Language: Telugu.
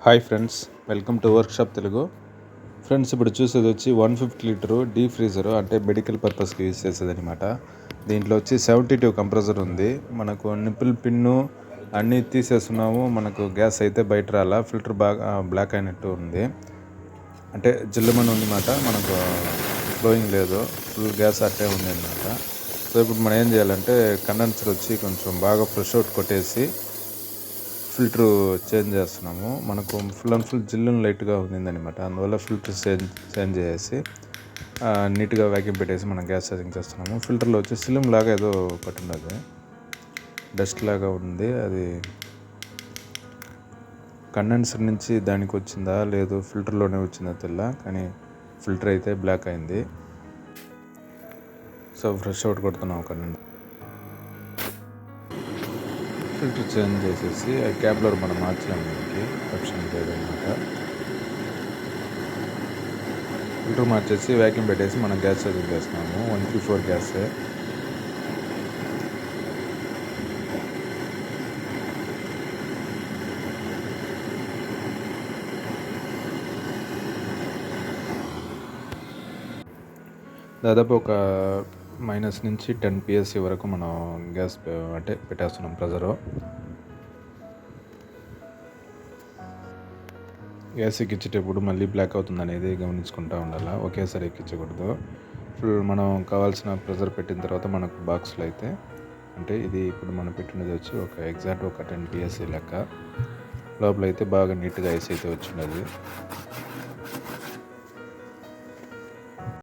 Hi friends, welcome to workshop Telugu. Friends, ఇప్పుడు చూసేది వచ్చి 150 లీటరు డీ ఫ్రీజరు, అంటే మెడికల్ పర్పస్కి యూజ్ చేసేది అనమాట. దీంట్లో వచ్చి 72 కంప్రెసర్ ఉంది. మనకు నిప్పుల్ పిన్ను అన్నీ తీసేస్తున్నాము. మనకు గ్యాస్ అయితే బయట రాలా, ఫిల్టర్ బాగా బ్లాక్ అయినట్టు ఉంది, అంటే జిల్లుమని ఉందన్నమాట. మనకు ఫ్లోయింగ్ లేదు, ఫుల్ గ్యాస్ అట్టే ఉంది అనమాట. సో ఇప్పుడు మనం ఏం చేయాలంటే కండెన్సర్ వచ్చి కొంచెం బాగా ఫ్రెష్ అవుట్ కొట్టేసి ఫిల్టరు చేంజ్ చేస్తున్నాము. మనకు ఫుల్ అండ్ ఫుల్ జిల్లును లైట్గా ఉందన్నమాట. అందువల్ల ఫిల్టర్ చేంజ్ చేసి నీట్గా వ్యాక్యూమ్ పెట్టేసి మనం గ్యాస్ ఛార్జింగ్ చేస్తున్నాము. ఫిల్టర్లో వచ్చి సిలిం లాగా ఏదో ఒకటి ఉన్నది, డస్ట్ లాగా ఉంది. అది కండెన్సర్ నుంచి దానికి వచ్చిందా లేదు ఫిల్టర్లోనే వచ్చిందా తెల్ల, కానీ ఫిల్టర్ అయితే బ్లాక్ అయింది. సో ఫ్రెష్ అవుట్ కొడుతున్నాం కండెన్సర్. ఫిల్టర్ చేంజ్ చేసేసి క్యాబ్లర్ మనం మార్చలేము, దీనికి ఆప్షన్ లేదన్నమాట. ఫిల్టర్ మార్చేసి వ్యాక్యూమ్ పెట్టేసి మనం గ్యాస్ ఛార్జింగ్ చేస్తున్నాము. 134 గ్యాసే. దాదాపు ఒక మైనస్ నుంచి 10 PSC వరకు మనం గ్యాస్ అంటే పెట్టేస్తున్నాం ప్రెజరు. గ్యాస్ ఎక్కించేటప్పుడు మళ్ళీ బ్లాక్ అవుతుంది అనేది గమనించుకుంటూ ఉండాలి, ఒకేసారి ఎక్కించకూడదు. ఫుల్ మనం కావాల్సిన ప్రెజర్ పెట్టిన తర్వాత మనకు బాక్స్లో అయితే, అంటే ఇది ఇప్పుడు మనం పెట్టినది వచ్చి ఒక ఎగ్జాక్ట్ ఒక 10 PSC లెక్క. లోపల అయితే బాగా నీట్గా ఐస్ అయితే వచ్చినది.